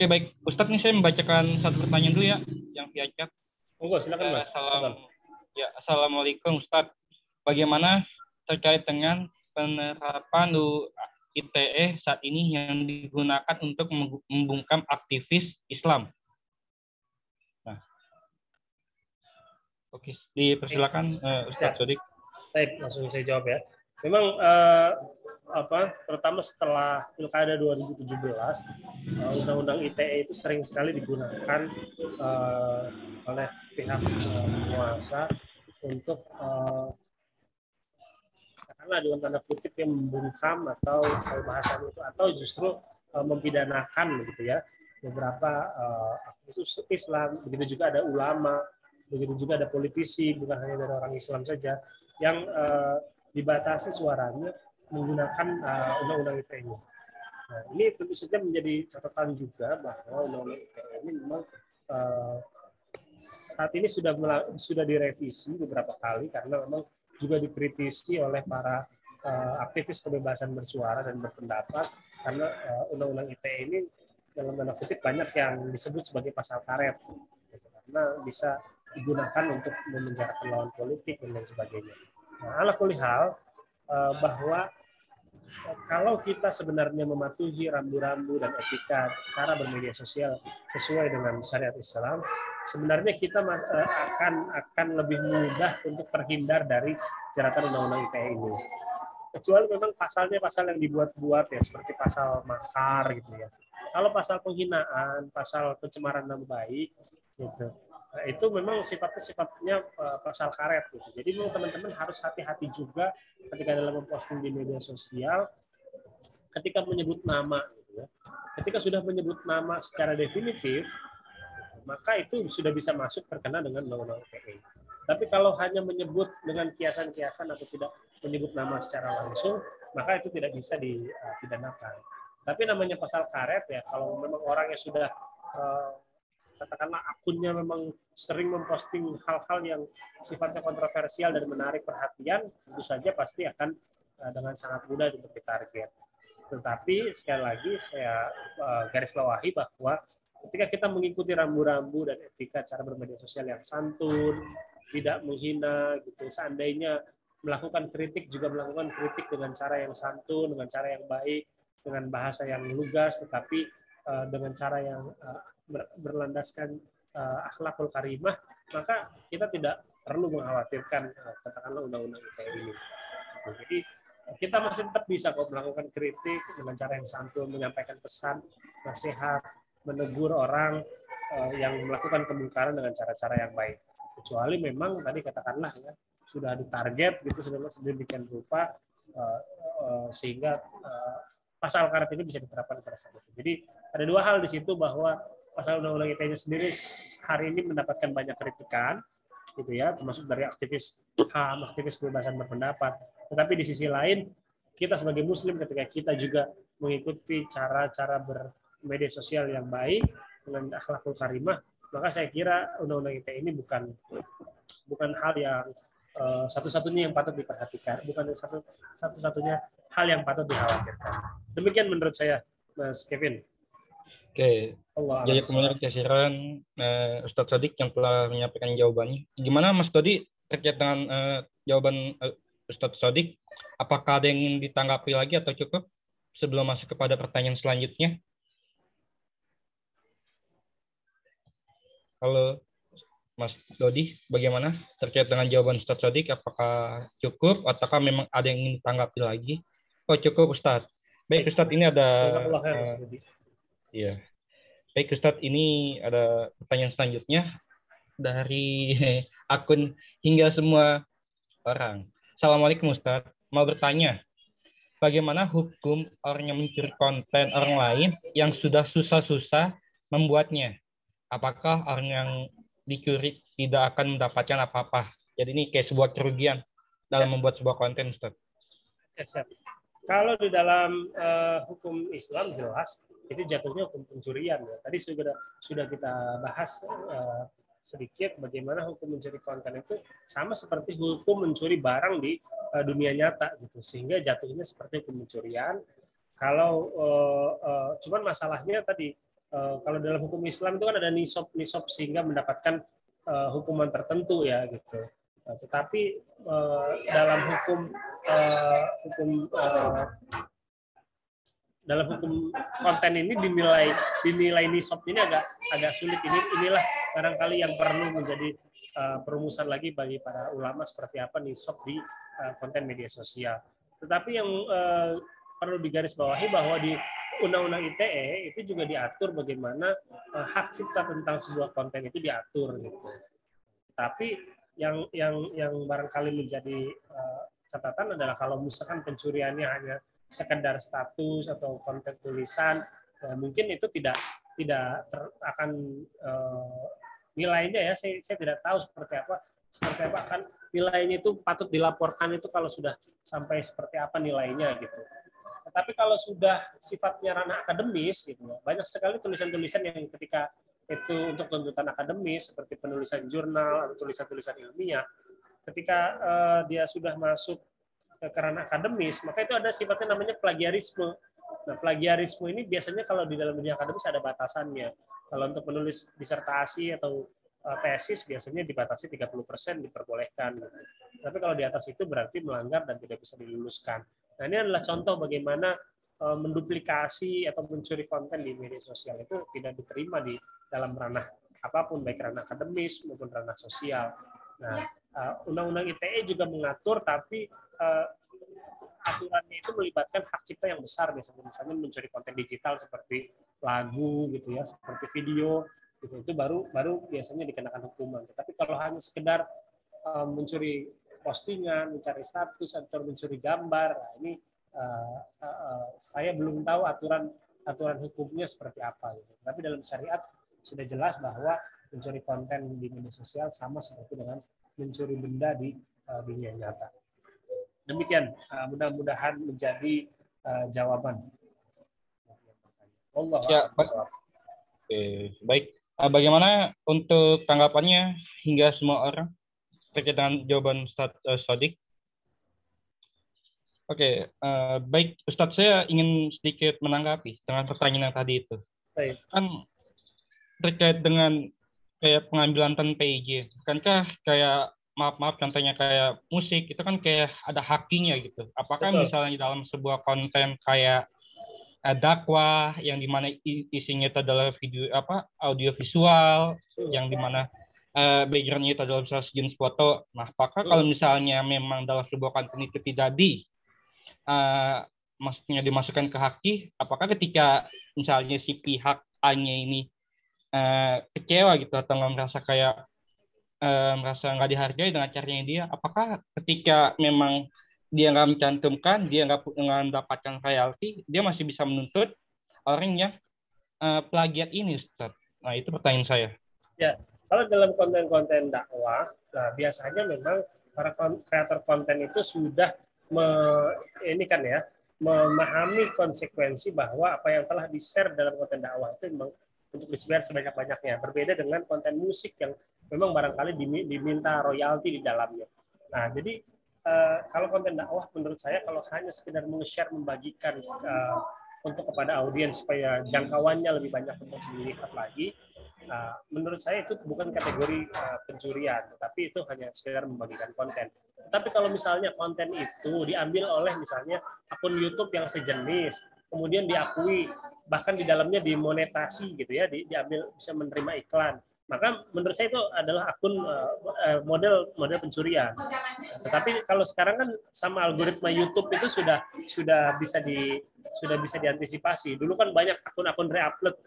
Oke, baik. Ustadz, ini saya membacakan satu pertanyaan dulu ya, yang via chat. Monggo, silakan Mas. Assalamualaikum Ustadz. Bagaimana terkait dengan penerapan ITE saat ini yang digunakan untuk membungkam aktivis Islam? Nah, oke, dipersilakan Ustadz Sodik. Baik, langsung saya jawab ya. Memang terutama setelah Pilkada 2017, Undang-Undang ITE itu sering sekali digunakan oleh pihak penguasa untuk katakanlah dalam tanda kutip yang membungkam atau bahasan itu, atau justru mempidanakan begitu ya beberapa aktivis Islam. Begitu juga ada ulama, begitu juga ada politisi, bukan hanya dari orang Islam saja yang dibatasi suaranya menggunakan undang-undang ITE ini. Nah, ini tentu saja menjadi catatan juga bahwa undang-undang ITE ini memang saat ini sudah direvisi beberapa kali karena memang juga dikritisi oleh para aktivis kebebasan bersuara dan berpendapat, karena undang-undang ITE ini dalam tanda kutip banyak yang disebut sebagai pasal karet, gitu, karena bisa digunakan untuk memenjarakan lawan politik dan lain sebagainya. Nah, ala kulli hal, bahwa kalau kita sebenarnya mematuhi rambu-rambu dan etika cara bermedia sosial sesuai dengan syariat Islam, sebenarnya kita akan lebih mudah untuk terhindar dari jeratan undang-undang ITE ini. Kecuali memang pasalnya pasal yang dibuat-buat ya, seperti pasal makar gitu ya. Kalau pasal penghinaan, pasal pencemaran nama baik gitu, nah, itu memang sifatnya pasal karet gitu. Jadi memang teman-teman harus hati-hati juga ketika dalam memposting di media sosial, ketika menyebut nama gitu ya. Ketika sudah menyebut nama secara definitif, maka itu sudah bisa masuk terkena dengan undang-undang ITE. Tapi kalau hanya menyebut dengan kiasan-kiasan atau tidak menyebut nama secara langsung, maka itu tidak bisa dipidanakan. Tapi namanya pasal karet ya, kalau memang orang yang sudah katakanlah akunnya memang sering memposting hal-hal yang sifatnya kontroversial dan menarik perhatian, tentu saja pasti akan dengan sangat mudah untuk ditarget. Tetapi sekali lagi saya garis bawahi bahwa ketika kita mengikuti rambu-rambu dan etika cara bermedia sosial yang santun, tidak menghina, gitu. Seandainya melakukan kritik juga melakukan kritik dengan cara yang santun, dengan cara yang baik, dengan bahasa yang lugas, tetapi dengan cara yang berlandaskan akhlakul karimah, maka kita tidak perlu mengkhawatirkan katakanlah undang-undang ITE ini. Jadi kita masih tetap bisa kok melakukan kritik dengan cara yang santun, menyampaikan pesan, nasihat, menegur orang yang melakukan kemungkaran dengan cara-cara yang baik. Kecuali memang tadi katakanlah ya sudah ditarget gitu sedemikian rupa sehingga pasal karet ini bisa diterapkan pada saat itu. Jadi ada dua hal di situ, bahwa pasal undang-undang ITE sendiri hari ini mendapatkan banyak kritikan, gitu ya, termasuk dari aktivis HAM, aktivis kebebasan berpendapat. Tetapi di sisi lain, kita sebagai Muslim ketika kita juga mengikuti cara-cara bermedia sosial yang baik dengan akhlakul karimah, maka saya kira undang-undang ITE ini bukan hal yang satu-satunya yang patut diperhatikan, bukan satu-satunya hal yang patut dikhawatirkan. Demikian menurut saya, Mas Kevin. Oke, jazakumullah khairan Ustadz Sodik yang telah menyampaikan jawabannya. Gimana Mas Dodi terkait dengan jawaban Ustadz Sodik? Apakah ada yang ingin ditanggapi lagi atau cukup sebelum masuk kepada pertanyaan selanjutnya? Halo Mas Dodi, bagaimana terkait dengan jawaban Ustadz Sodik? Apakah cukup ataukah memang ada yang ingin ditanggapi lagi? Oh cukup Ustadz. Baik Ustadz, ini ada iya. Baik Ustadz, ini ada pertanyaan selanjutnya dari akun hingga semua orang. Assalamualaikum Ustadz, mau bertanya, bagaimana hukum orang yang mencuri konten orang lain yang sudah susah-susah membuatnya? Apakah orang yang dicuri tidak akan mendapatkan apa-apa? Jadi ini kayak sebuah kerugian dalam membuat sebuah konten, Ustadz. Kalau di dalam hukum Islam jelas itu jatuhnya hukum pencurian. Ya. Tadi sudah kita bahas sedikit bagaimana hukum mencuri konten itu sama seperti hukum mencuri barang di dunia nyata gitu, sehingga jatuhnya seperti hukum pencurian. Kalau cuman masalahnya tadi kalau dalam hukum Islam itu kan ada nisab sehingga mendapatkan hukuman tertentu ya gitu. Tetapi dalam hukum konten ini dinilai nisab ini agak sulit. Inilah barangkali yang perlu menjadi perumusan lagi bagi para ulama seperti apa nisab di konten media sosial. Tetapi yang perlu digarisbawahi bahwa di Undang-Undang ITE itu juga diatur bagaimana hak cipta tentang sebuah konten itu diatur gitu. Tapi yang barangkali menjadi catatan adalah kalau misalkan pencuriannya hanya sekedar status atau konten tulisan, mungkin itu tidak akan nilainya ya. Saya tidak tahu seperti apa kan nilainya itu patut dilaporkan itu kalau sudah sampai seperti apa nilainya gitu. Tapi kalau sudah sifatnya ranah akademis gitu, banyak sekali tulisan-tulisan yang ketika itu untuk tuntutan akademis seperti penulisan jurnal atau tulisan-tulisan ilmiah, ketika dia sudah masuk ke ranah akademis, maka itu ada sifatnya namanya plagiarisme. Nah, plagiarisme ini biasanya kalau di dalam dunia akademis ada batasannya. Kalau untuk menulis disertasi atau tesis biasanya dibatasi 30% diperbolehkan. Gitu. Tapi kalau di atas itu berarti melanggar dan tidak bisa diluluskan. Nah, ini adalah contoh bagaimana menduplikasi atau mencuri konten di media sosial itu tidak diterima di dalam ranah apapun, baik ranah akademis maupun ranah sosial. Nah, Undang-Undang ITE juga mengatur, tapi aturannya itu melibatkan hak cipta yang besar, misalnya mencuri konten digital seperti lagu gitu ya, seperti video gitu, itu baru biasanya dikenakan hukuman. Tapi kalau hanya sekedar mencuri postingan, mencari status atau mencuri gambar, nah ini saya belum tahu aturan hukumnya seperti apa gitu. Tapi dalam syariat sudah jelas bahwa mencuri konten di media sosial sama seperti dengan mencuri benda di dunia nyata. Demikian, mudah-mudahan menjadi jawaban. Allah ya, baik. Bagaimana untuk tanggapannya hingga semua orang terkait dengan jawaban Ustadz Shadiq? Oke, baik Ustadz, saya ingin sedikit menanggapi dengan pertanyaan yang tadi itu. Baik. Kan terkait dengan kayak pengambilan tanpa izin, kankah kayak maaf contohnya kayak musik itu kan kayak ada hakinya gitu. Apakah Betul. misalnya dalam sebuah konten kayak dakwah yang dimana isinya itu adalah video audio visual yang dimana backgroundnya itu adalah misalnya sejenis foto. Nah, apakah kalau misalnya memang dalam sebuah konten itu tidak maksudnya dimasukkan ke haki, apakah ketika misalnya si pihak A-nya ini kecewa gitu atau nggak merasa kayak merasa nggak dihargai dengan caranya dia, apakah ketika memang dia nggak mencantumkan, dia nggak mendapatkan royalti, dia masih bisa menuntut orang yang plagiat ini, Ustaz? Nah, itu pertanyaan saya. Ya, kalau dalam konten-konten dakwah, nah biasanya memang para kreator konten itu sudah memahami konsekuensi bahwa apa yang telah di-share dalam konten dakwah itu memang untuk di-share sebanyak-banyaknya. Berbeda dengan konten musik yang memang barangkali diminta royalti di dalamnya. Nah, jadi kalau konten dakwah menurut saya kalau hanya sekedar meng-share, membagikan untuk kepada audiens supaya jangkauannya lebih banyak untuk dilihat lagi, menurut saya itu bukan kategori pencurian, tapi itu hanya sekedar membagikan konten. Tapi kalau misalnya konten itu diambil oleh misalnya akun YouTube yang sejenis, kemudian diakui bahkan di dalamnya dimonetasi gitu ya, diambil bisa menerima iklan, maka menurut saya itu adalah akun model pencurian. Tetapi kalau sekarang kan sama algoritma YouTube itu sudah bisa diantisipasi. Dulu kan banyak akun-akun reupload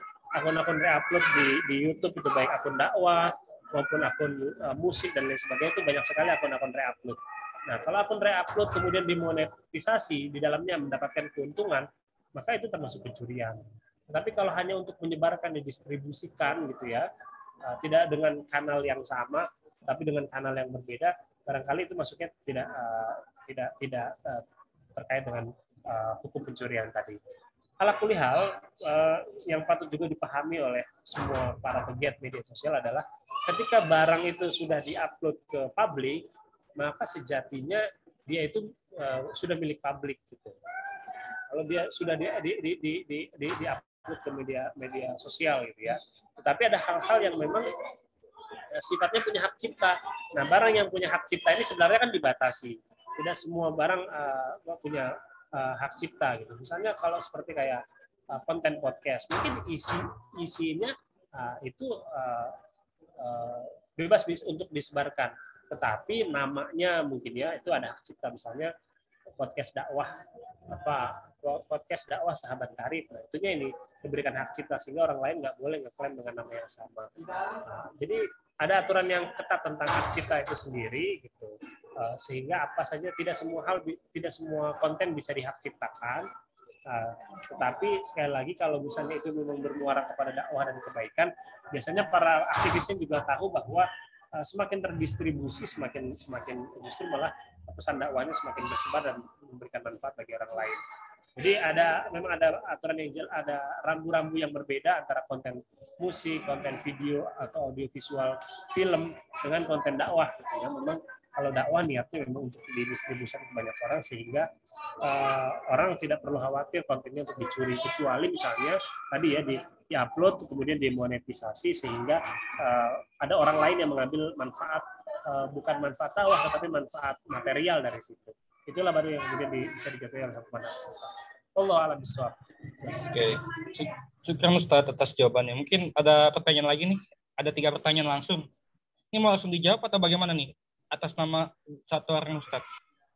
di YouTube itu, baik akun dakwah maupun akun musik dan lain sebagainya, itu banyak sekali akun-akun reupload. Nah, kalau akun reupload kemudian dimonetisasi, di dalamnya mendapatkan keuntungan, maka itu termasuk pencurian. Tapi kalau hanya untuk menyebarkan, didistribusikan gitu ya, tidak dengan kanal yang sama, tapi dengan kanal yang berbeda, barangkali itu masuknya tidak terkait dengan hukum pencurian tadi. Ala kulihal, yang patut juga dipahami oleh semua para pegiat media sosial adalah ketika barang itu sudah diupload ke publik, maka sejatinya dia itu sudah milik publik gitu. Kalau dia sudah diupload upload ke media sosial gitu ya. Tetapi ada hal-hal yang memang sifatnya punya hak cipta. Nah, barang yang punya hak cipta ini sebenarnya kan dibatasi. Tidak semua barang punya hak cipta gitu. Misalnya kalau seperti kayak konten podcast, mungkin isinya itu bebas untuk disebarkan. Tetapi namanya mungkin ya itu ada hak cipta, misalnya podcast dakwah podcast dakwah sahabat karib. Nah, itunya ini diberikan hak cipta sehingga orang lain nggak boleh ngeklaim dengan nama yang sama. Jadi ada aturan yang ketat tentang hak cipta itu sendiri gitu. Sehingga apa saja tidak semua konten bisa dihak ciptakan. Tetapi sekali lagi kalau misalnya itu memang bermuara kepada dakwah dan kebaikan, biasanya para aktivisnya juga tahu bahwa semakin terdistribusi semakin justru malah pesan dakwahnya semakin bersebar dan memberikan manfaat bagi orang lain. Jadi memang ada aturan ada rambu-rambu yang berbeda antara konten musik, konten video atau audiovisual film dengan konten dakwah. Gitu ya. Memang kalau dakwah niatnya memang untuk didistribusikan ke banyak orang sehingga orang tidak perlu khawatir kontennya untuk dicuri, kecuali misalnya tadi ya di-upload kemudian dimonetisasi sehingga ada orang lain yang mengambil manfaat bukan manfaat dakwah tetapi manfaat material dari situ. Itulah baru yang kemudian bisa dijatuhi oleh hukuman hak cipta. Allah a'lam bishawab. Oke. Syukran Ustaz atas jawabannya. Mungkin ada pertanyaan lagi nih. Ada 3 pertanyaan langsung. Ini mau langsung dijawab atau bagaimana nih? Atas nama satu orang Ustaz.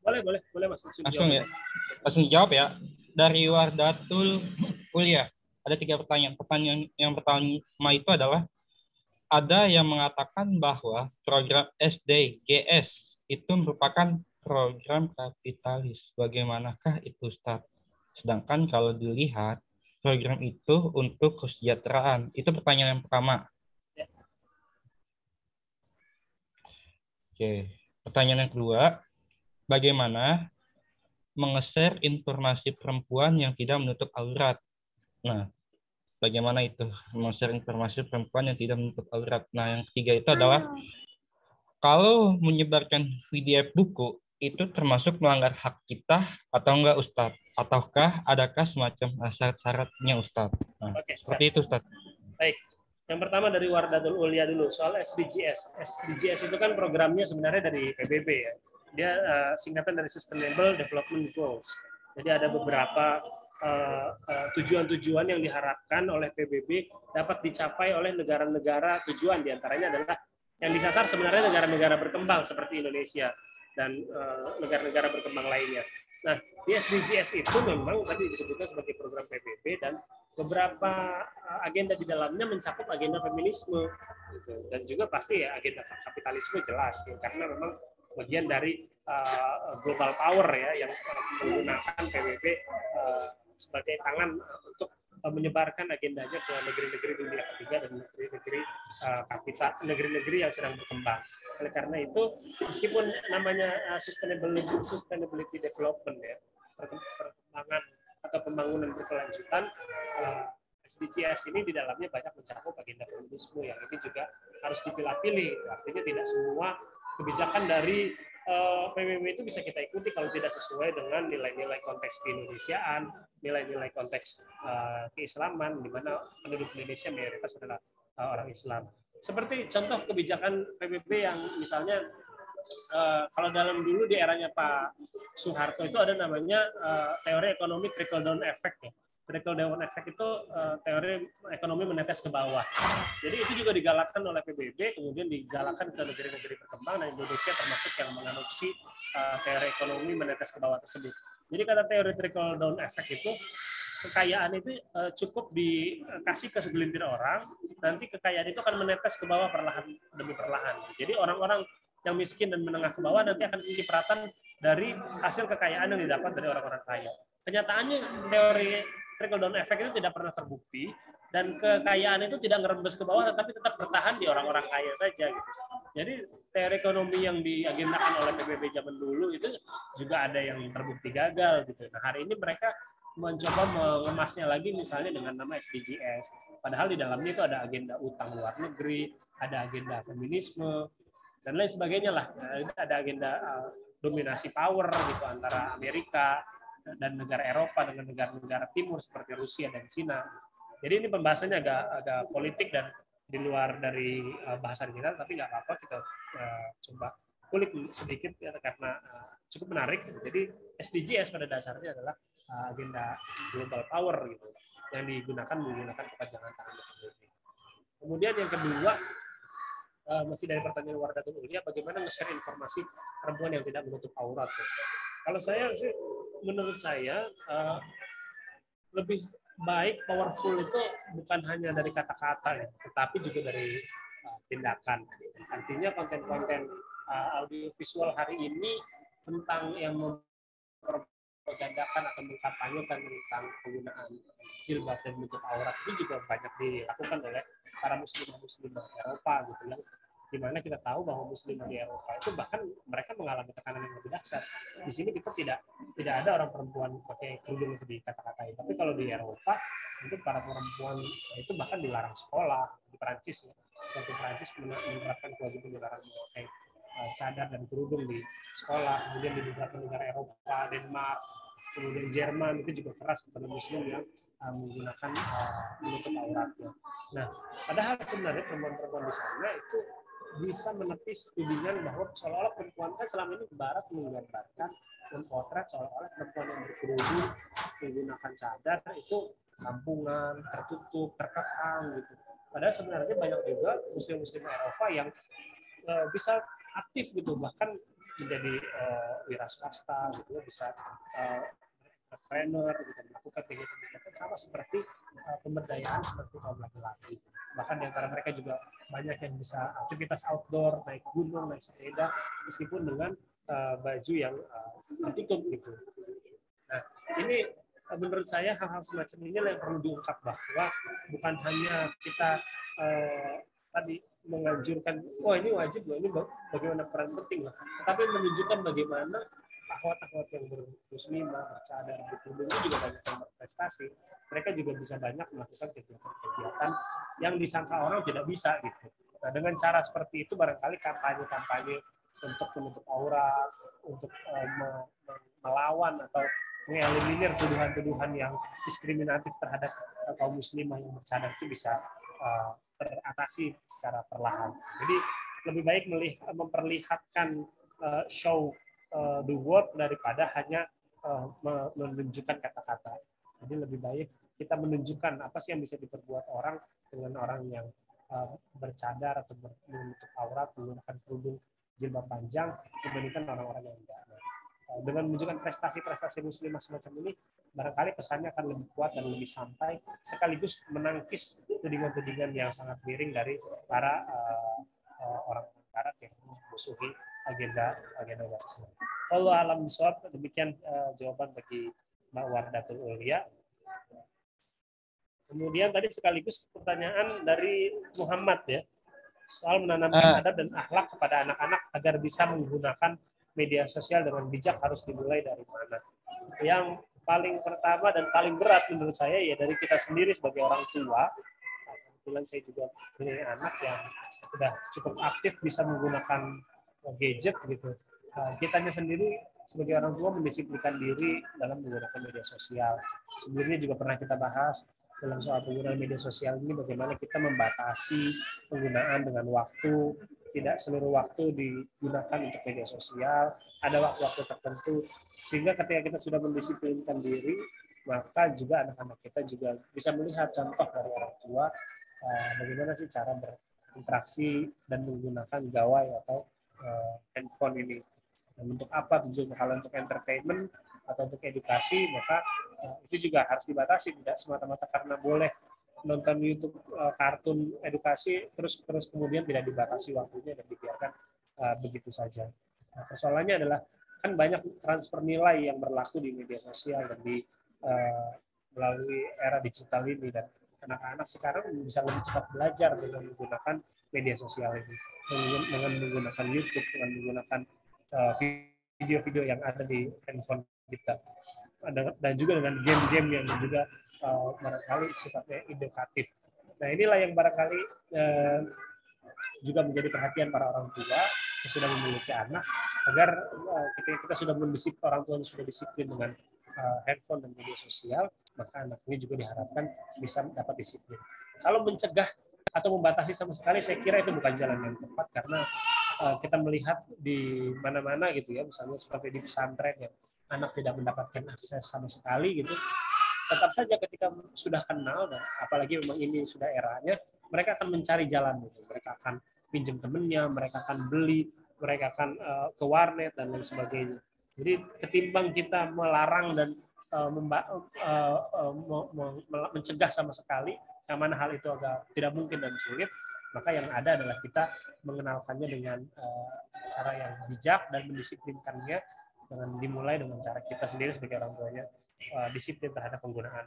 Boleh Mas. Langsung ya. Langsung dijawab ya. Dari Wardatul Ulia. Ada 3 pertanyaan. Pertanyaan yang pertama itu adalah, ada yang mengatakan bahwa program SDGs itu merupakan program kapitalis. Bagaimanakah itu, Ustaz? Sedangkan kalau dilihat, program itu untuk kesejahteraan. Itu pertanyaan yang pertama. Ya. Oke. Pertanyaan yang kedua, bagaimana menge-share informasi perempuan yang tidak menutup aurat? Nah, bagaimana itu menge-share informasi perempuan yang tidak menutup aurat? Nah, yang ketiga itu adalah, kalau menyebarkan PDF buku, itu termasuk melanggar hak kita atau enggak, Ustadz? Ataukah adakah semacam syarat-syaratnya, Ustadz? Nah, seperti itu, Ustadz. Baik. Yang pertama dari Wardatul Ulia dulu, soal SDGs. SDGs itu kan programnya sebenarnya dari PBB ya. Dia singkatan dari Sustainable Development Goals. Jadi ada beberapa tujuan-tujuan yang diharapkan oleh PBB dapat dicapai oleh negara-negara tujuan. Di antaranya adalah yang disasar sebenarnya negara-negara berkembang seperti Indonesia dan negara-negara berkembang lainnya. Nah, di SDGs itu memang tadi disebutkan sebagai program PBB dan beberapa agenda di dalamnya mencakup agenda feminisme gitu. Dan juga pasti ya agenda kapitalisme jelas gitu. Karena memang bagian dari global power ya yang menggunakan PBB sebagai tangan untuk menyebarkan agendanya ke negeri-negeri dunia ketiga dan negeri-negeri yang sedang berkembang. Oleh karena itu, meskipun namanya sustainability development ya, perkembangan atau pembangunan berkelanjutan, SDGs ini di dalamnya banyak mencakup agenda feminisme yang ini juga harus dipilah-pilih. Artinya tidak semua kebijakan dari PBB itu bisa kita ikuti kalau tidak sesuai dengan nilai-nilai konteks keindonesiaan, nilai-nilai konteks keislaman, di mana penduduk Indonesia mayoritas adalah orang Islam. Seperti contoh kebijakan PBB yang misalnya kalau dalam dulu di eranya Pak Soeharto itu ada namanya teori ekonomi trickle down effect ya. Trickle down effect itu teori ekonomi menetes ke bawah. Jadi itu juga digalakkan oleh PBB, kemudian digalakkan ke negeri-negeri berkembang, dan Indonesia termasuk yang mengadopsi teori ekonomi menetes ke bawah tersebut. Jadi kata teori trickle down effect itu, kekayaan itu cukup dikasih ke segelintir orang, nanti kekayaan itu akan menetes ke bawah perlahan demi perlahan. Jadi orang-orang yang miskin dan menengah ke bawah nanti akan cipratan dari hasil kekayaan yang didapat dari orang-orang kaya. Kenyataannya teori trickle down effect itu tidak pernah terbukti, dan kekayaan itu tidak ngerembes ke bawah tetapi tetap bertahan di orang-orang kaya saja gitu. Jadi teori ekonomi yang diagendakan oleh PBB zaman dulu itu juga ada yang terbukti gagal gitu. Nah, hari ini mereka mencoba mengemasnya lagi misalnya dengan nama SDGs. Padahal di dalamnya itu ada agenda utang luar negeri, ada agenda feminisme dan lain sebagainya lah. Ada agenda dominasi power gitu antara Amerika dan negara Eropa dengan negara-negara timur seperti Rusia dan Cina. Jadi ini pembahasannya agak politik dan di luar dari bahasan kita, tapi nggak apa-apa, kita coba kulik sedikit ya, karena cukup menarik. Jadi SDGs pada dasarnya adalah agenda global power gitu, yang menggunakan kepanjangan tangan teknologi. Kemudian yang kedua, masih dari pertanyaan Wardatul Ulia, bagaimana nge-share informasi perempuan yang tidak menutup aurat. Kalau saya sih, menurut saya lebih baik powerful itu bukan hanya dari kata-kata ya, tetapi juga dari tindakan. Artinya konten-konten audiovisual hari ini tentang yang mempropagandakan atau mengkampanyekan tentang penggunaan jilbab dan menutup aurat itu juga banyak dilakukan oleh para muslimah Eropa gitu ya. Di mana kita tahu bahwa muslimah di Eropa itu bahkan mereka mengalami tekanan yang lebih dahsyat. Di sini kita tidak ada orang perempuan pakai kerudung di kata-katain. Tapi kalau di Eropa itu para perempuan itu bahkan dilarang sekolah. Di Perancis ya, seperti Perancis menerapkan kewajiban dilarang memakai cadar dan kerudung di sekolah. Kemudian di beberapa negara Eropa, Denmark, kemudian Jerman itu juga keras kepada muslim yang menggunakan menutup auratnya. Nah, padahal sebenarnya perempuan-perempuan di sana itu bisa menepis tudingan bahwa seolah-olah perempuan kan selama ini barat menggambarkan memotret seolah-olah perempuan yang berkerudung menggunakan cadar itu kampungan, tertutup, terkekang gitu. Padahal sebenarnya banyak juga muslim-muslim Eropa yang bisa aktif gitu, bahkan menjadi wira swasta gitu, bisa trainer gitu, melakukan kegiatan sama seperti pemberdayaan seperti kaum laki-laki. Bahkan di antara mereka juga banyak yang bisa aktivitas outdoor, naik gunung, naik sepeda, meskipun dengan baju yang tertutup gitu. Nah, ini menurut saya hal-hal semacam ini yang perlu diungkap, bahwa bukan hanya kita tadi menganjurkan, oh ini wajib loh, ini bagaimana peran penting lah, tetapi menunjukkan bagaimana akhwat-akhwat yang bermuslimah, bercadar, berkerudung itu juga banyak yang berprestasi. Mereka juga bisa banyak melakukan kegiatan-kegiatan yang disangka orang tidak bisa gitu. Nah, dengan cara seperti itu barangkali kampanye-kampanye untuk menutup aurat, untuk melawan atau mengeliminir tuduhan-tuduhan yang diskriminatif terhadap kaum muslimah yang bercadar itu bisa teratasi secara perlahan. Jadi lebih baik memperlihatkan show the world daripada hanya menunjukkan kata-kata. Jadi lebih baik kita menunjukkan apa sih yang bisa diperbuat orang dengan orang yang bercadar atau menutup aurat, menggunakan kerudung jilbab panjang dibandingkan orang-orang yang enggak. Dengan menunjukkan prestasi-prestasi muslimah semacam ini, barangkali pesannya akan lebih kuat dan lebih santai, sekaligus menangkis tudingan-tudingan yang sangat miring dari para orang barat yang memusuhi agenda Islam. Allah alam bisawab. Demikian jawaban bagi Mbak Wardatul Ulia. Kemudian tadi sekaligus pertanyaan dari Muhammad ya, soal menanamkan adab dan akhlak kepada anak-anak agar bisa menggunakan media sosial dengan bijak harus dimulai dari mana. Yang paling pertama dan paling berat menurut saya ya dari kita sendiri sebagai orang tua. Kebetulan saya juga punya anak yang sudah cukup aktif bisa menggunakan gadget gitu. Kitanya sendiri sebagai orang tua mendisiplinkan diri dalam menggunakan media sosial. Sebelumnya juga pernah kita bahas dalam soal penggunaan media sosial ini bagaimana kita membatasi penggunaan dengan waktu, tidak seluruh waktu digunakan untuk media sosial, ada waktu-waktu tertentu, sehingga ketika kita sudah mendisiplinkan diri, maka juga anak-anak kita juga bisa melihat contoh dari orang tua bagaimana sih cara berinteraksi dan menggunakan gawai atau handphone ini. Dan untuk apa tujuannya? Kalau untuk entertainment atau untuk edukasi, maka itu juga harus dibatasi, tidak semata-mata karena boleh nonton YouTube kartun edukasi terus kemudian tidak dibatasi waktunya dan dibiarkan begitu saja. Nah, persoalannya adalah kan banyak transfer nilai yang berlaku di media sosial dan di melalui era digital ini, dan anak-anak sekarang bisa lebih cepat belajar dengan menggunakan media sosial ini, dengan menggunakan YouTube, dengan menggunakan video-video yang ada di handphone kita, dan juga dengan game-game yang juga barangkali sifatnya edukatif. Nah, inilah yang barangkali juga menjadi perhatian para orang tua yang sudah memiliki anak, agar ketika kita sudah orang tua yang sudah disiplin dengan handphone dan media sosial, maka anak ini juga diharapkan bisa dapat disiplin. Kalau mencegah atau membatasi sama sekali, saya kira itu bukan jalan yang tepat, karena kita melihat di mana-mana gitu ya, misalnya seperti di pesantren ya, anak tidak mendapatkan akses sama sekali gitu. Tetap saja ketika sudah kenal, dan apalagi memang ini sudah eranya, mereka akan mencari jalan gitu. Mereka akan pinjam temennya, mereka akan beli, mereka akan ke warnet dan lain sebagainya. Jadi ketimbang kita melarang dan mencegah sama sekali, yang mana hal itu agak tidak mungkin dan sulit, maka yang ada adalah kita mengenalkannya dengan cara yang bijak dan mendisiplinkannya, dengan dimulai dengan cara kita sendiri sebagai orang tuanya disiplin terhadap penggunaan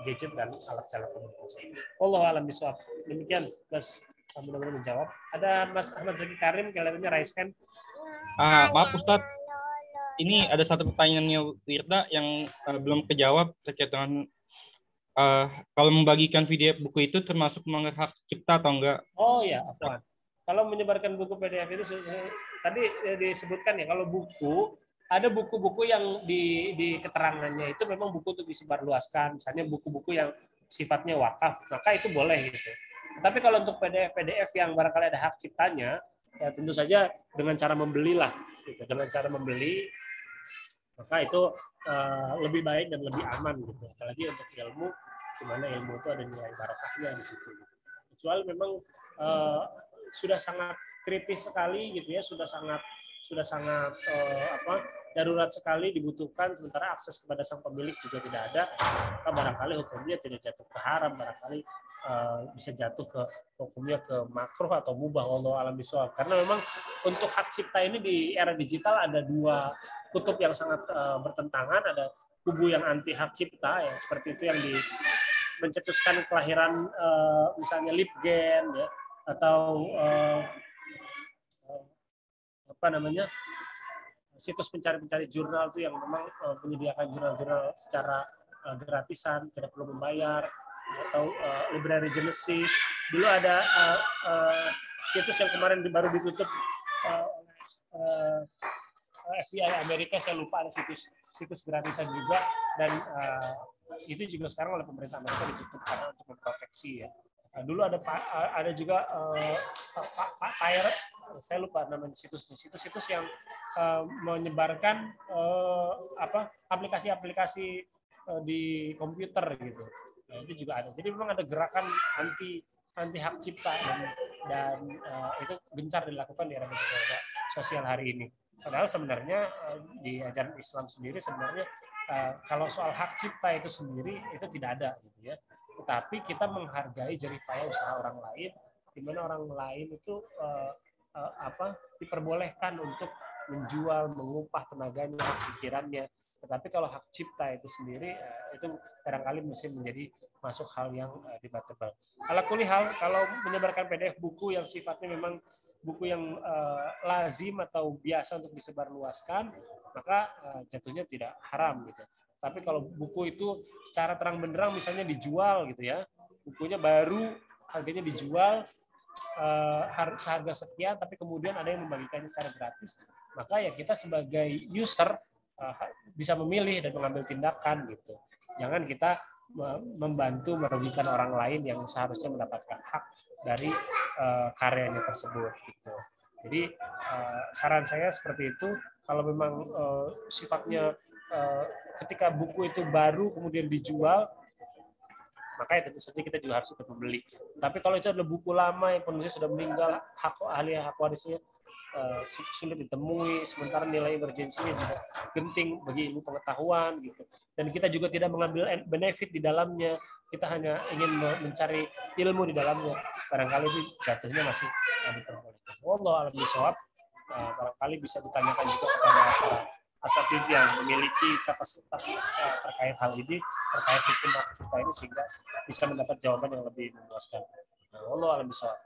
gadget dan alat telekomunikasi. Wallahu a'lam bishawab. Demikian Mas, mudah-mudahan menjawab. Ada Mas Ahmad Zaki Karim, kelihatannya raise hand. Maaf Ustadz, ini ada satu pertanyaannya Wirda yang belum kejawab terkait dengan kalau membagikan video buku itu termasuk melanggar hak cipta atau enggak? Oh ya, afwan. Kalau menyebarkan buku PDF itu tadi disebutkan ya, kalau buku, ada buku-buku yang di keterangannya itu memang buku untuk disebarluaskan, misalnya buku-buku yang sifatnya wakaf, maka itu boleh gitu. Tapi kalau untuk PDF yang barangkali ada hak ciptanya, ya tentu saja dengan cara membelilah, gitu. Dengan cara membeli, maka itu lebih baik dan lebih aman gitu. Apalagi untuk ilmu, di mana ilmu itu ada nilai barokahnya di situ. Kecuali memang sudah sangat kritis sekali gitu ya, sudah sangat darurat sekali dibutuhkan, sementara akses kepada sang pemilik juga tidak ada, maka barangkali hukumnya tidak jatuh ke haram, barangkali bisa jatuh ke hukumnya ke makruh atau mubah, wallahu a'lam bishawab. Karena memang untuk hak cipta ini di era digital ada dua kutub yang sangat bertentangan, ada kubu yang anti hak cipta ya, seperti itu yang mencetuskan kelahiran misalnya Lipgen ya, atau situs pencari jurnal itu yang memang menyediakan jurnal-jurnal secara gratisan, tidak perlu membayar, atau library Genesis. Dulu ada situs yang kemarin baru ditutup FBI Amerika, saya lupa, ada situs gratisan juga, dan itu juga sekarang oleh pemerintah Amerika ditutup karena untuk memproteksi ya. Dulu ada juga Pak Pirate, saya lupa namanya situs yang menyebarkan aplikasi-aplikasi di komputer gitu. Nah, itu juga ada. Jadi memang ada gerakan anti hak cipta, dan itu gencar dilakukan di era media sosial hari ini. Padahal sebenarnya di ajaran Islam sendiri sebenarnya kalau soal hak cipta itu sendiri itu tidak ada gitu ya. Tetapi kita menghargai jeripaya usaha orang lain, di mana orang lain itu diperbolehkan untuk menjual, mengupah tenaganya, pikirannya. Tetapi kalau hak cipta itu sendiri itu barangkali mesti menjadi masuk hal yang debatable. Ala kulli hal, kalau menyebarkan PDF buku yang sifatnya memang buku yang lazim atau biasa untuk disebarluaskan, maka jatuhnya tidak haram gitu. Tapi kalau buku itu secara terang benderang misalnya dijual gitu ya, bukunya baru, harganya dijual seharga sekian, tapi kemudian ada yang membagikannya secara gratis, maka ya kita sebagai user bisa memilih dan mengambil tindakan gitu. Jangan kita membantu merugikan orang lain yang seharusnya mendapatkan hak dari karyanya tersebut gitu. Jadi saran saya seperti itu. Kalau memang sifatnya ketika buku itu baru kemudian dijual, maka ya tentu saja kita juga harus ikut membeli. Tapi kalau itu adalah buku lama yang penulisnya sudah meninggal, ahli hak warisnya sulit ditemui, sementara nilai emergensinya juga genting bagi ilmu pengetahuan gitu. Dan kita juga tidak mengambil benefit di dalamnya, kita hanya ingin mencari ilmu di dalamnya. Barangkali itu jatuhnya masih diperbolehkan. Wallahu a'lam bishawab. Barangkali bisa ditanyakan juga kepada para asatidz yang memiliki kapasitas terkait hal ini, terkait hukum hak cipta ini, sehingga bisa mendapat jawaban yang lebih memuaskan. Wallahu a'lam bishawab.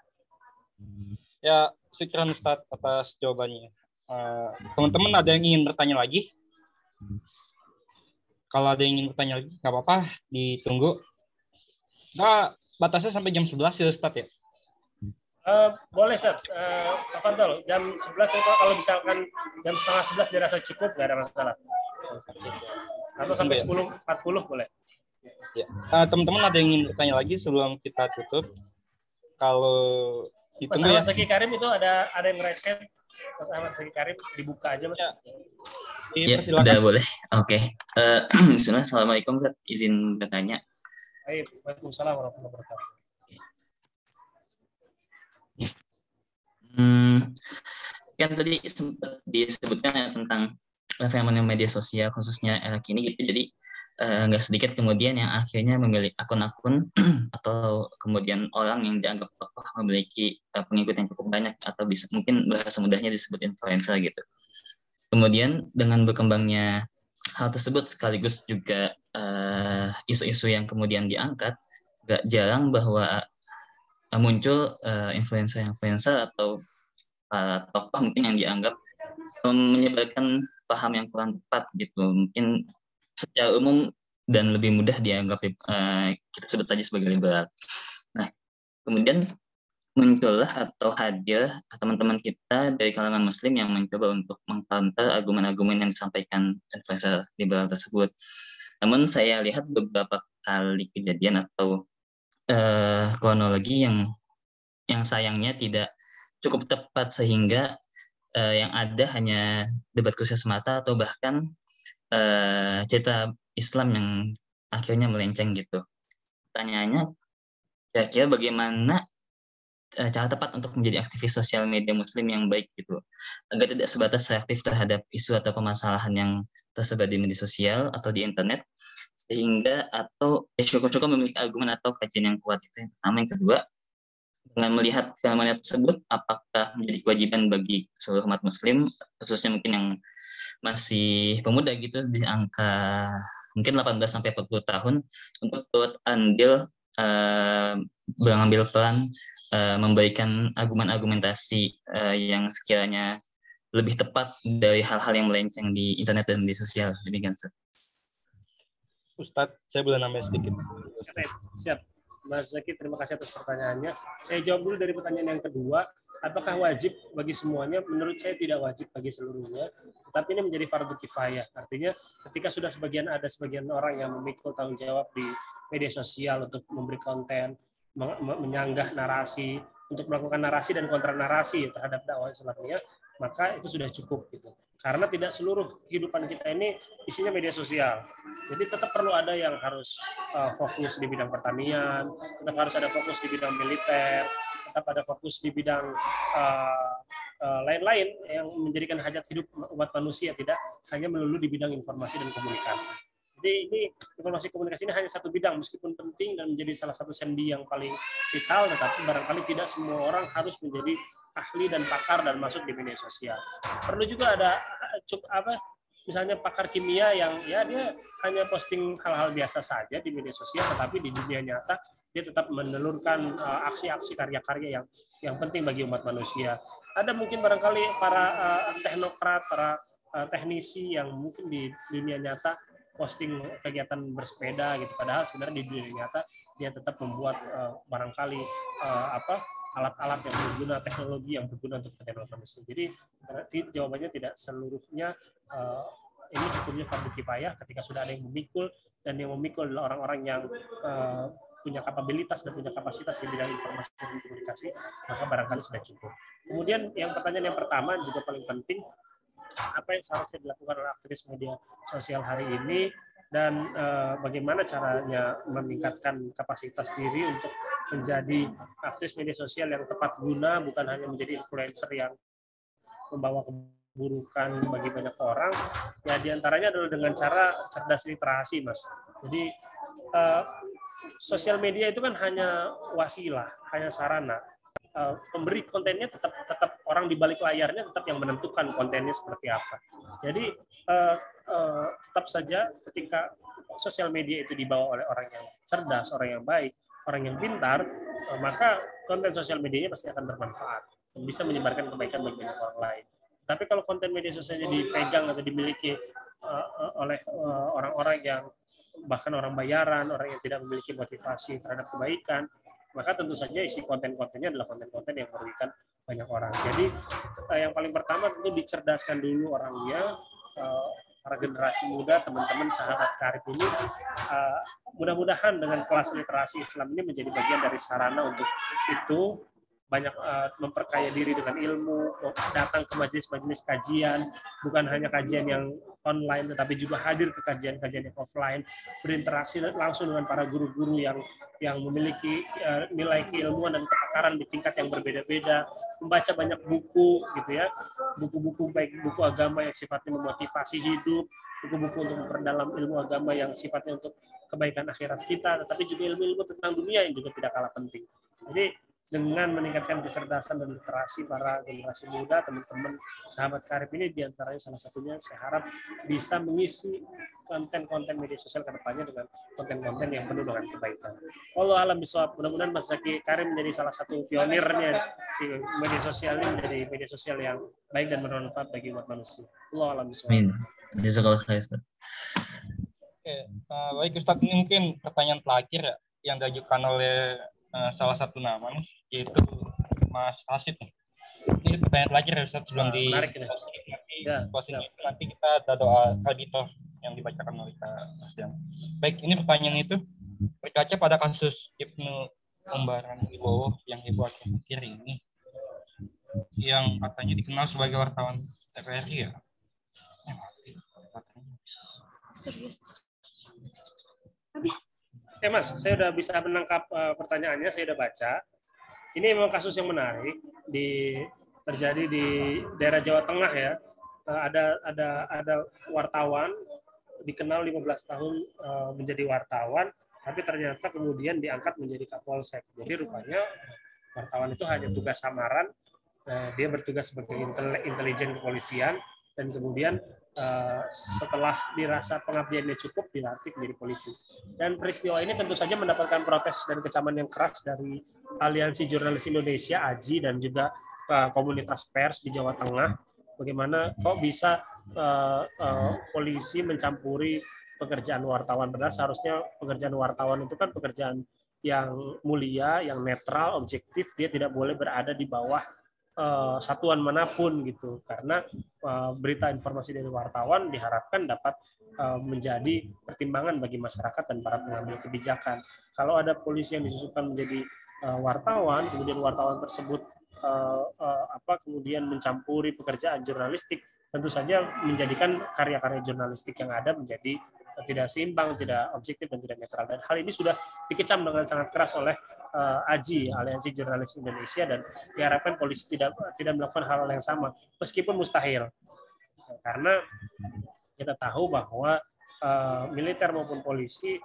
Ya, syukran Ustadz atas jawabannya. Teman-teman ada yang ingin bertanya lagi? Kalau ada yang ingin bertanya lagi, nggak apa-apa, ditunggu. Nah, batasnya sampai jam 11 ya Ustadz ya? Boleh Ustadz, jam 11 kalau misalkan jam setengah 11 dirasa cukup, nggak ada masalah. Atau sampai 10.40 boleh. Ya. Teman-teman ada yang ingin bertanya lagi sebelum kita tutup? Kalau Mas Ahmad Zaki Karim itu ada yang raise hand. Mas Ahmad Zaki Karim dibuka aja, Mas. Ya, udah boleh. Oke. Bismillah, Assalamualaikum, Ustaz. Izin bertanya. Waalaikumsalam warahmatullahi wabarakatuh. Kan tadi sempat disebutkan tentang fenomena media sosial khususnya era kini gitu. Jadi nggak sedikit kemudian yang akhirnya memiliki akun-akun atau kemudian orang yang dianggap memiliki pengikut yang cukup banyak atau bisa mungkin bahasa mudahnya disebut influencer gitu. Kemudian dengan berkembangnya hal tersebut sekaligus juga isu-isu yang kemudian diangkat, gak jarang bahwa muncul influencer atau tokoh mungkin yang dianggap menyebarkan paham yang kurang tepat gitu, mungkin secara umum dan lebih mudah dianggap kita sebut saja sebagai liberal. Nah, kemudian muncullah atau hadir teman-teman kita dari kalangan Muslim yang mencoba untuk mengcounter argumen-argumen yang disampaikan influencer liberal tersebut. Namun saya lihat beberapa kali kejadian atau kronologi yang sayangnya tidak cukup tepat sehingga yang ada hanya debat khusus semata atau bahkan cerita Islam yang akhirnya melenceng gitu. Pertanyaannya, kira-kira bagaimana cara tepat untuk menjadi aktivis sosial media Muslim yang baik gitu, agar tidak sebatas reaktif terhadap isu atau permasalahan yang tersebar di media sosial atau di internet, sehingga atau cukup-cukup memiliki argumen atau kajian yang kuat. Itu yang pertama. Yang kedua, dengan melihat fenomena tersebut, apakah menjadi kewajiban bagi seluruh umat Muslim, khususnya mungkin yang masih pemuda gitu, di angka mungkin 18-40 tahun, untuk turut andil mengambil peran memberikan argumentasi yang sekiranya lebih tepat dari hal-hal yang melenceng di internet dan di sosial. Demikian, Ustadz, saya boleh nambah sedikit. Siap. Mas Zaki, terima kasih atas pertanyaannya. Saya jawab dulu dari pertanyaan yang kedua. Apakah wajib bagi semuanya? Menurut saya tidak wajib bagi seluruhnya. Tapi ini menjadi fardu kifayah. Artinya ketika sudah ada sebagian orang yang memikul tanggung jawab di media sosial untuk memberi konten, menyanggah narasi, untuk melakukan narasi dan kontra narasi terhadap dakwah Islamnya, maka itu sudah cukup gitu. Karena tidak seluruh kehidupan kita ini isinya media sosial. Jadi tetap perlu ada yang harus fokus di bidang pertanian, tetap harus ada fokus di bidang militer, tetap ada fokus di bidang lain-lain yang menjadikan hajat hidup umat manusia, tidak hanya melulu di bidang informasi dan komunikasi. Jadi ini informasi komunikasi ini hanya satu bidang, meskipun penting dan menjadi salah satu sendi yang paling vital, tetapi barangkali tidak semua orang harus menjadi ahli dan pakar dan masuk di media sosial. Perlu juga ada misalnya pakar kimia yang ya dia hanya posting hal-hal biasa saja di media sosial, tetapi di dunia nyata dia tetap menelurkan aksi-aksi karya-karya yang penting bagi umat manusia. Ada mungkin barangkali para teknokrat, para teknisi yang mungkin di dunia nyata posting kegiatan bersepeda gitu, padahal sebenarnya di dunia nyata dia tetap membuat barangkali alat-alat yang berguna, teknologi yang berguna untuk kepentingan manusia. Jadi jawabannya tidak seluruhnya ini hukumnya fardu kifayah. Ketika sudah ada yang memikul, dan yang memikul adalah orang-orang yang punya kapabilitas dan punya kapasitas di bidang informasi dan komunikasi, maka barangkali sudah cukup. Kemudian yang pertanyaan yang pertama juga paling penting, apa yang seharusnya dilakukan oleh aktivis media sosial hari ini, dan bagaimana caranya meningkatkan kapasitas diri untuk menjadi aktivis media sosial yang tepat guna, bukan hanya menjadi influencer yang membawa keburukan bagi banyak orang. Ya, diantaranya adalah dengan cara cerdas literasi, Mas. Jadi sosial media itu kan hanya wasilah, hanya sarana. Pemberi kontennya tetap orang di balik layarnya tetap yang menentukan kontennya seperti apa. Jadi tetap saja ketika sosial media itu dibawa oleh orang yang cerdas, orang yang baik, orang yang pintar, maka konten sosial medianya pasti akan bermanfaat dan bisa menyebarkan kebaikan bagi banyak orang lain. Tapi kalau konten media sosialnya dipegang atau dimiliki oleh orang-orang yang bahkan orang bayaran, orang yang tidak memiliki motivasi terhadap kebaikan, maka tentu saja isi konten-kontennya adalah konten-konten yang merugikan banyak orang. Jadi yang paling pertama tentu dicerdaskan dulu orangnya, para generasi muda, teman-teman sahabat Karib ini, mudah-mudahan dengan kelas literasi Islam ini menjadi bagian dari sarana untuk itu, banyak memperkaya diri dengan ilmu, datang ke majelis-majelis kajian, bukan hanya kajian yang online, tetapi juga hadir ke kajian-kajian yang offline, berinteraksi langsung dengan para guru-guru yang memiliki nilai keilmuan dan kepakaran di tingkat yang berbeda-beda, membaca banyak buku gitu ya, buku-buku baik buku agama yang sifatnya memotivasi hidup, buku-buku untuk memperdalam ilmu agama yang sifatnya untuk kebaikan akhirat kita, tetapi juga ilmu-ilmu tentang dunia yang juga tidak kalah penting. Jadi dengan meningkatkan kecerdasan dan literasi para generasi muda, teman-teman sahabat Karib ini diantaranya salah satunya saya harap bisa mengisi konten-konten media sosial ke depannya dengan konten-konten yang penuh dengan kebaikan. Allah alam bisawab. Mudah-mudahan Mas Zaki Karim menjadi salah satu pionirnya di media sosial ini, menjadi media sosial yang baik dan bermanfaat bagi umat manusia. Allah alam bisawab. Amin. Jazakallah khair, Ustaz. Baik Ustaz, ini mungkin pertanyaan terakhir ya, yang diajukan oleh salah satu nama nih, yaitu Mas Hasid. Ini pertanyaan terakhir ya Ustaz, sebelum nanti kita ada doa auditor yang dibacakan oleh Mas Dian. Baik, ini pertanyaan itu berkaca pada kasus Ibnu Umbaran Wibowo yang heboh akhir-akhir ini, yang katanya dikenal sebagai wartawan TVRI ya. Mas, saya sudah bisa menangkap pertanyaannya, saya sudah baca. Ini memang kasus yang menarik, terjadi di daerah Jawa Tengah ya. Ada wartawan dikenal 15 tahun menjadi wartawan, tapi ternyata kemudian diangkat menjadi Kapolsek. Jadi rupanya wartawan itu hanya tugas samaran, dia bertugas sebagai intelijen kepolisian, dan kemudian setelah dirasa pengabdiannya cukup dilantik menjadi polisi. Dan peristiwa ini tentu saja mendapatkan protes dan kecaman yang keras dari Aliansi Jurnalis Indonesia (AJI) dan juga komunitas pers di Jawa Tengah. Bagaimana kok bisa polisi mencampuri pekerjaan wartawan? Padahal seharusnya pekerjaan wartawan itu kan pekerjaan yang mulia, yang netral, objektif. Dia tidak boleh berada di bawah satuan manapun gitu, karena berita informasi dari wartawan diharapkan dapat menjadi pertimbangan bagi masyarakat dan para pengambil kebijakan. Kalau ada polisi yang disusupkan menjadi wartawan, kemudian wartawan tersebut kemudian mencampuri pekerjaan jurnalistik, tentu saja menjadikan karya-karya jurnalistik yang ada menjadi tidak seimbang, tidak objektif, dan tidak netral. Dan hal ini sudah dikecam dengan sangat keras oleh AJI, Aliansi Jurnalis Indonesia, dan diharapkan polisi tidak melakukan hal yang sama, meskipun mustahil. Karena kita tahu bahwa militer maupun polisi,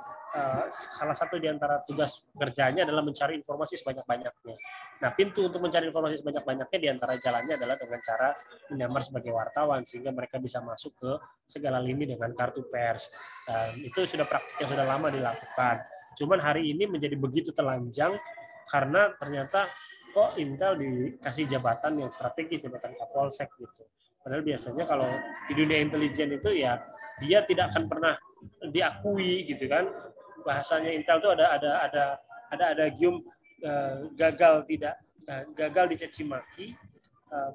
salah satu di antara tugas pekerjaannya adalah mencari informasi sebanyak-banyaknya. Nah, pintu untuk mencari informasi sebanyak-banyaknya di antara jalannya adalah dengan cara menyamar sebagai wartawan, sehingga mereka bisa masuk ke segala lini dengan kartu pers. Dan itu sudah praktik yang sudah lama dilakukan. Cuman hari ini menjadi begitu telanjang karena ternyata kok Intel dikasih jabatan yang strategis, jabatan Kapolsek gitu. Padahal biasanya kalau di dunia intelijen itu ya dia tidak akan pernah diakui gitu kan. Bahasanya Intel itu ada gium gagal dicaci maki,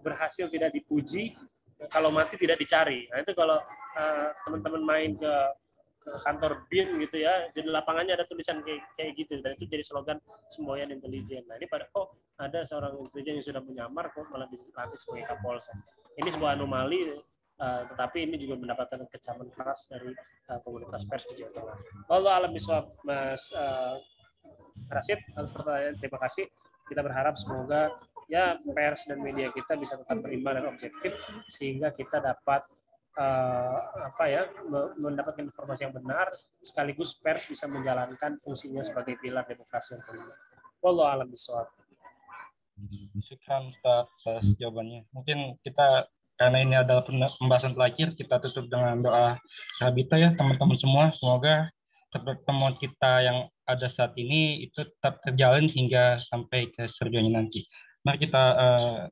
berhasil tidak dipuji, kalau mati tidak dicari. Nah itu kalau teman-teman main ke kantor BIN gitu ya, di lapangannya ada tulisan kayak gitu, dan itu jadi slogan semboyan intelijen. Nah ini ada seorang intelijen yang sudah menyamar kok malah dilatih sebagai Kapolsek. Ini sebuah anomali, tetapi ini juga mendapatkan kecaman keras dari komunitas pers di Jawa Tengah. Allah alam bisawab, Mas Rashid, atas pertanyaan terima kasih. Kita berharap semoga ya pers dan media kita bisa tetap berimbang dan objektif, sehingga kita dapat mendapatkan informasi yang benar, sekaligus pers bisa menjalankan fungsinya sebagai pilar demokrasi yang kelima. Wallahu a'lam bishawab. Syukran Ustaz atas jawabannya. Mungkin kita, karena ini adalah pembahasan terakhir, kita tutup dengan doa sabita ya teman-teman semua. Semoga pertemuan kita yang ada saat ini itu tetap terjalin hingga sampai ke surganya nanti. Mari kita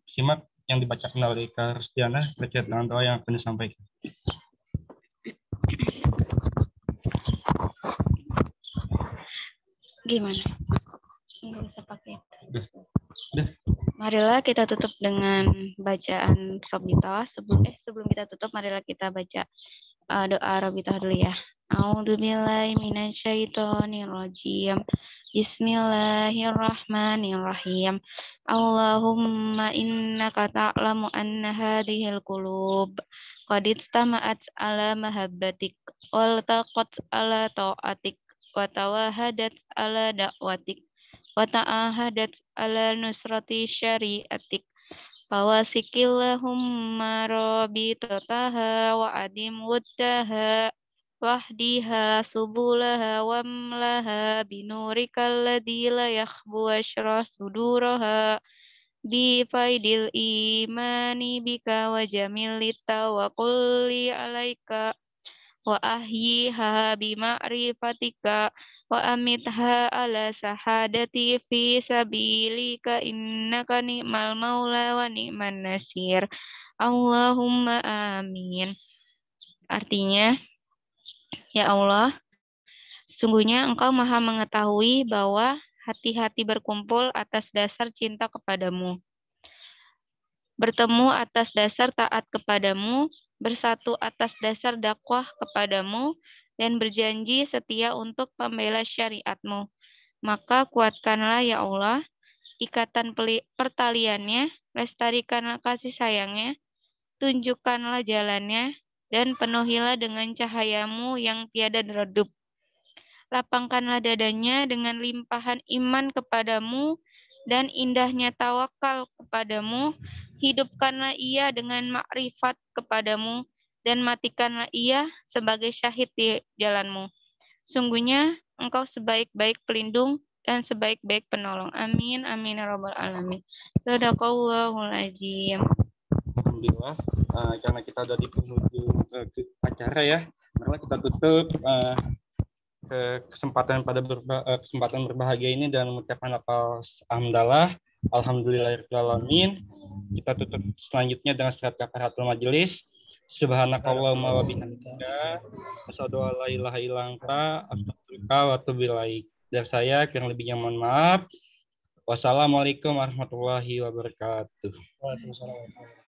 simak yang dibacakan oleh Kak Rusdiana terkait dengan doa yang akan disampaikan. Gimana? Nggak bisa pakai itu. Marilah kita tutup dengan bacaan Robita. Sebelum kita tutup, marilah kita baca doa Arabitah dulu ya. A'udzubillahi minasyaitonirrajim. Bismillahirrahmanirrahim. Allahumma innaka ta'lamu anna hadhil qulub qad istama'at ala mahabbatik wal taqat ala ta'atik wa tawahadat ala da'watik wa ta'ahadat ala nusrati syariatik. Fawasikillahumma rabitataha wa adim wuddaha wahdiha subulaha wamlaha binurikal ladzi la yakhbu asyrah suduraha bi faidil imani bika wa jamillit tawakkulli alaika wa ahyiha bi ma'rifatika wa amitha ala sahadati fi sabilika innaka ni'mal maula wa ni'man nasir. Allahumma amin. Artinya, ya Allah, sesungguhnya Engkau Maha mengetahui bahwa hati-hati berkumpul atas dasar cinta kepadamu, bertemu atas dasar taat kepadamu, bersatu atas dasar dakwah kepadamu, dan berjanji setia untuk membela syariatmu. Maka kuatkanlah ya Allah ikatan pertaliannya, lestarikanlah kasih sayangnya, tunjukkanlah jalannya, dan penuhilah dengan cahayamu yang tiada redup. Lapangkanlah dadanya dengan limpahan iman kepadamu dan indahnya tawakal kepadamu. Hidupkanlah ia dengan makrifat kepadamu dan matikanlah ia sebagai syahid di jalanmu. Sungguhnya Engkau sebaik-baik pelindung dan sebaik-baik penolong. Amin. Amin ya rabbal alamin. Shadaqallahul azim. Alhamdulillah, karena kita udah di penghujung acara ya, maka kita tutup kesempatan berbahagia ini dan mengucapkan lafaz hamdalah, alhamdulillahirabbil alamin. Kita tutup selanjutnya dengan surat kafaratul majelis. Subhanakallahumma wa bihamdika asyhadu an la ilaha illa anta astaghfiruka wa atubu ilaik. Dari saya kurang lebihnya mohon maaf. Wassalamualaikum warahmatullahi wabarakatuh. Waalaikumsalam.